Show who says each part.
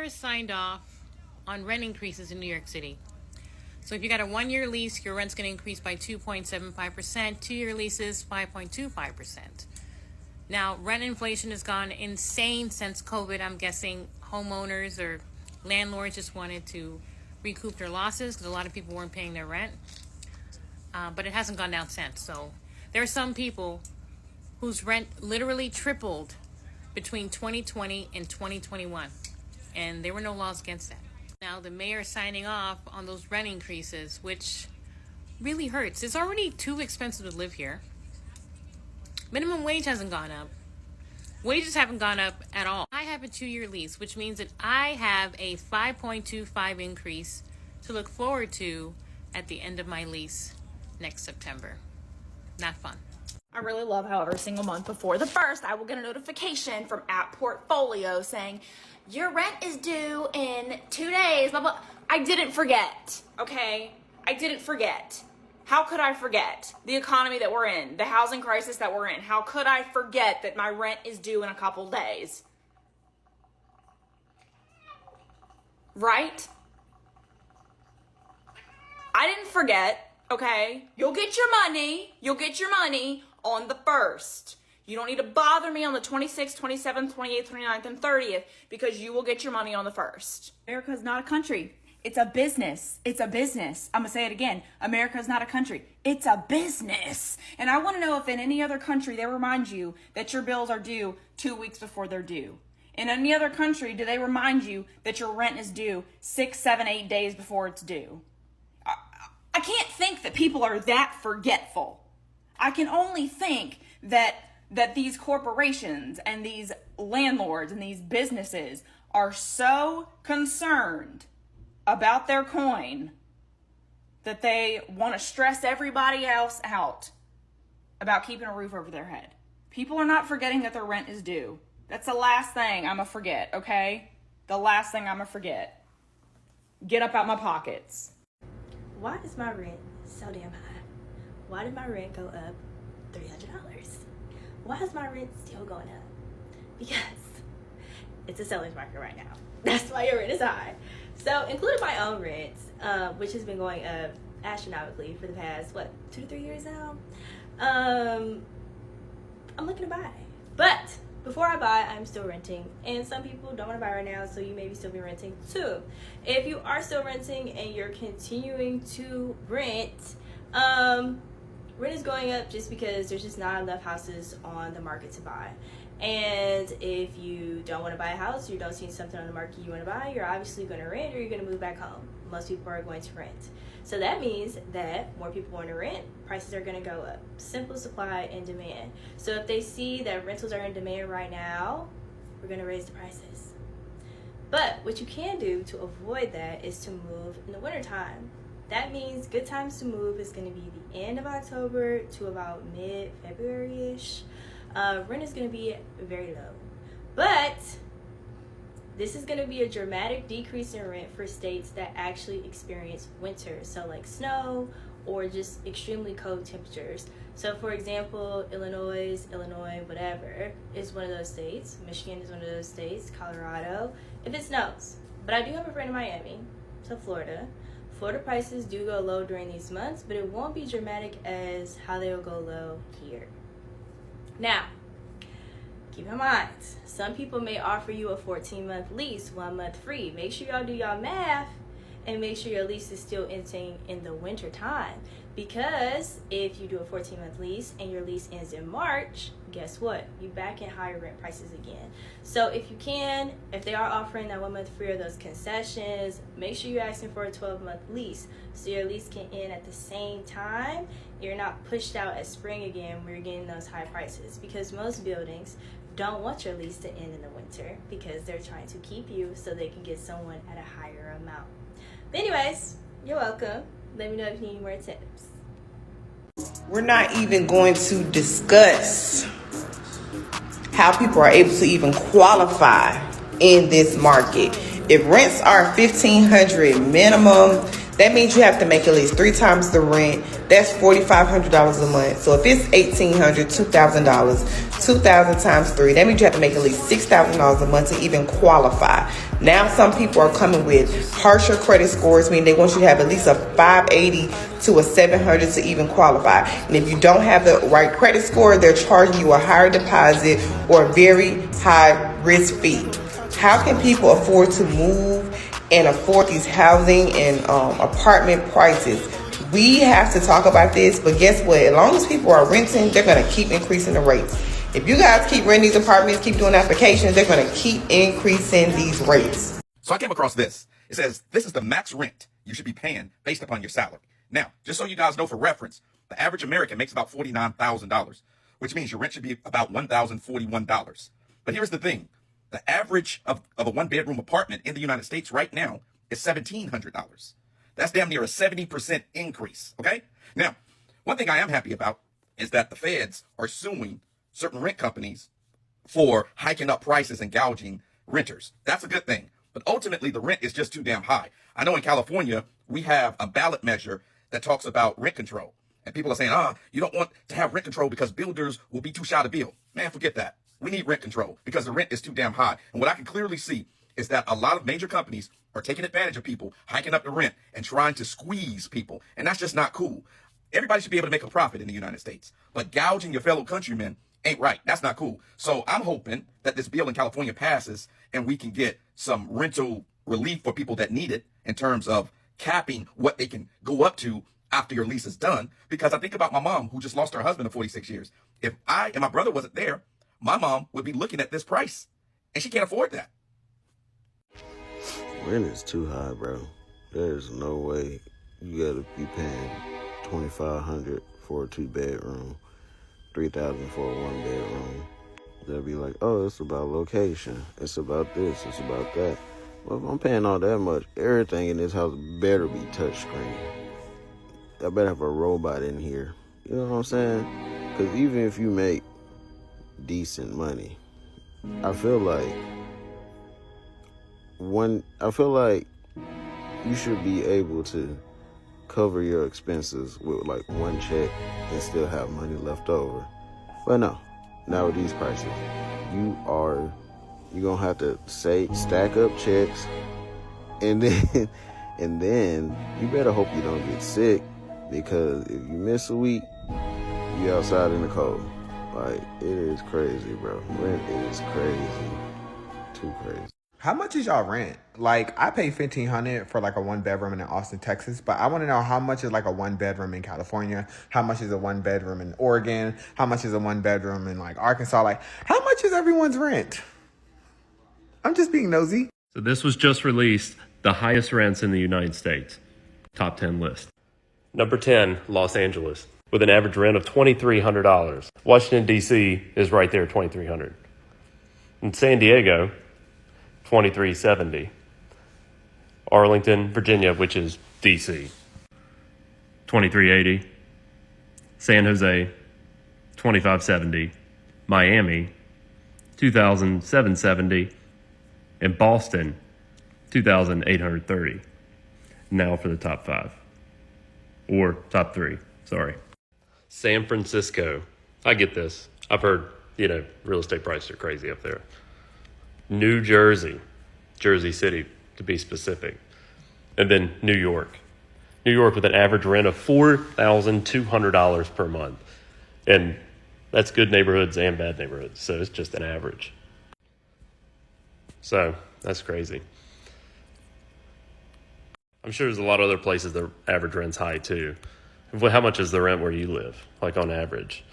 Speaker 1: mayor has signed off on rent increases in New York City. So if you got a 1-year lease, your rent's going to increase by 2.75%. 2-year leases, 5.25%. Now, rent inflation has gone insane since COVID. I'm guessing homeowners or landlords just wanted to recoup their losses because a lot of people weren't paying their rent. But it hasn't gone down since. So there are some people whose rent literally tripled between 2020 and 2021. And there were no laws against that. Now the mayor is signing off on those rent increases, which really hurts. It's already too expensive to live here. Minimum wage hasn't gone up. Wages haven't gone up at all. I have a 2-year lease, which means that I have a 5.25 increase to look forward to at the end of my lease next September. Not fun.
Speaker 2: I really love how every single month before the 1st, I will get a notification from Portfolio saying, your rent is due in 2 days, blah, blah. I didn't forget, okay? I didn't forget. How could I forget the economy that we're in, the housing crisis that we're in? How could I forget that my rent is due in a couple days? Right? I didn't forget, okay? You'll get your money. You'll get your money on the 1st. You don't need to bother me on the 26th, 27th, 28th, 29th, and 30th because you will get your money on the 1st. America's not a country. It's a business. It's a business. I'm going to say it again. America's not a country. It's a business. And I want to know if in any other country they remind you that your bills are due 2 weeks before they're due. In any other country, do they remind you that your rent is due 6, 7, 8 days before it's due? I can't think that people are that forgetful. I can only think that these corporations and these landlords and these businesses are so concerned about their coin that they want to stress everybody else out about keeping a roof over their head. People are not forgetting that their rent is due. That's the last thing I'm going to forget, okay? The last thing I'm going to forget. Get up out my pockets.
Speaker 3: Why is my rent so damn high? Why did my rent go up $300? Why is my rent still going up? Because it's a seller's market right now. That's why your rent is high. So, including my own rent, which has been going up astronomically for the past, 2 to 3 years now, I'm looking to buy. But before I buy, I'm still renting. And some people don't want to buy right now, so you maybe still be renting too. If you are still renting and you're continuing to rent, rent is going up just because there's just not enough houses on the market to buy. And if you don't want to buy a house, you don't see something on the market you want to buy, you're obviously going to rent or you're going to move back home. Most people are going to rent. So that means that more people want to rent, prices are going to go up. Simple supply and demand. So if they see that rentals are in demand right now, we're going to raise the prices. But what you can do to avoid that is to move in the wintertime. That means good times to move is going to be the end of October to about mid-February-ish. Rent is going to be very low. But this is going to be a dramatic decrease in rent for states that actually experience winter. So like snow or just extremely cold temperatures. So for example, Illinois, whatever, is one of those states. Michigan is one of those states. Colorado, if it snows. But I do have a friend in Miami, so Florida. Florida prices do go low during these months, but it won't be dramatic as how they will go low here. Now, keep in mind, some people may offer you a 14-month lease, 1 month free. Make sure y'all do y'all math and make sure your lease is still ending in the winter time. Because if you do a 14-month lease and your lease ends in March, guess what? You're back in higher rent prices again. So if you can, if they are offering that 1 month free or those concessions, make sure you're asking for a 12-month lease so your lease can end at the same time. You're not pushed out at spring again where you're getting those high prices, because most buildings don't want your lease to end in the winter because they're trying to keep you so they can get someone at a higher amount. But anyways, you're welcome. Let me know if you need more tips.
Speaker 4: We're not even going to discuss how people are able to even qualify in this market. If rents are $1,500 minimum, that means you have to make at least 3 times the rent. That's $4,500 a month. So if it's $1,800, $2,000 2,000 times 3. That means you have to make at least $6,000 a month to even qualify. Now some people are coming with harsher credit scores, meaning they want you to have at least a 580 to a 700 to even qualify. And if you don't have the right credit score, they're charging you a higher deposit or a very high risk fee. How can people afford to move and afford these housing and apartment prices? We have to talk about this, but guess what? As long as people are renting, they're going to keep increasing the rates. If you guys keep renting these apartments, keep doing applications, they're going to keep increasing these rates.
Speaker 5: So I came across this. It says, this is the max rent you should be paying based upon your salary. Now, just so you guys know for reference, the average American makes about $49,000, which means your rent should be about $1,041. But here's the thing. The average of a one-bedroom apartment in the United States right now is $1,700. That's damn near a 70% increase, okay? Now, one thing I am happy about is that the feds are suing certain rent companies for hiking up prices and gouging renters. That's a good thing. But ultimately, the rent is just too damn high. I know in California, we have a ballot measure that talks about rent control. And people are saying, you don't want to have rent control because builders will be too shy to build. Man, forget that. We need rent control because the rent is too damn high. And what I can clearly see is that a lot of major companies are taking advantage of people, hiking up the rent and trying to squeeze people. And that's just not cool. Everybody should be able to make a profit in the United States. But gouging your fellow countrymen ain't right. That's not cool. So I'm hoping that this bill in California passes and we can get some rental relief for people that need it in terms of capping what they can go up to after your lease is done. Because I think about my mom who just lost her husband of 46 years. If I and my brother wasn't there, my mom would be looking at this price and she can't afford that.
Speaker 6: Rent is too high, bro. There's no way you gotta be paying $2,500 for a 2-bedroom, $3,000 for a 1-bedroom. They'll be like, oh, it's about location. It's about this. It's about that. Well, if I'm paying all that much, everything in this house better be touchscreen. I better have a robot in here. You know what I'm saying? Because even if you make decent money, I feel like you should be able to cover your expenses with like one check and still have money left over. But no, now with these prices, you're gonna have to stack up checks, and then you better hope you don't get sick, because if you miss a week, you outside in the cold. Like, it is crazy, bro. Rent is crazy. Too crazy.
Speaker 7: How much is y'all rent? Like, I pay $1,500 for like a 1-bedroom in Austin, Texas, but I want to know how much is like a 1-bedroom in California, how much is a 1-bedroom in Oregon, how much is a 1-bedroom in like Arkansas, like how much is everyone's rent? I'm just being nosy.
Speaker 8: So this was just released, the highest rents in the United States, top 10 list. Number 10, Los Angeles, with an average rent of $2,300. Washington, D.C. is right there, $2,300. In San Diego, $2,370. Arlington, Virginia, which is D.C., $2,380. San Jose, $2,570. Miami, $2,770. And Boston, $2,830. Now for the top 5. Or top 3, sorry. San Francisco. I get this. I've heard, real estate prices are crazy up there. New Jersey, Jersey City to be specific. And then New York. New York with an average rent of $4,200 per month. And that's good neighborhoods and bad neighborhoods. So it's just an average. So that's crazy. I'm sure there's a lot of other places the average rent's high too. How much is the rent where you live, like on average?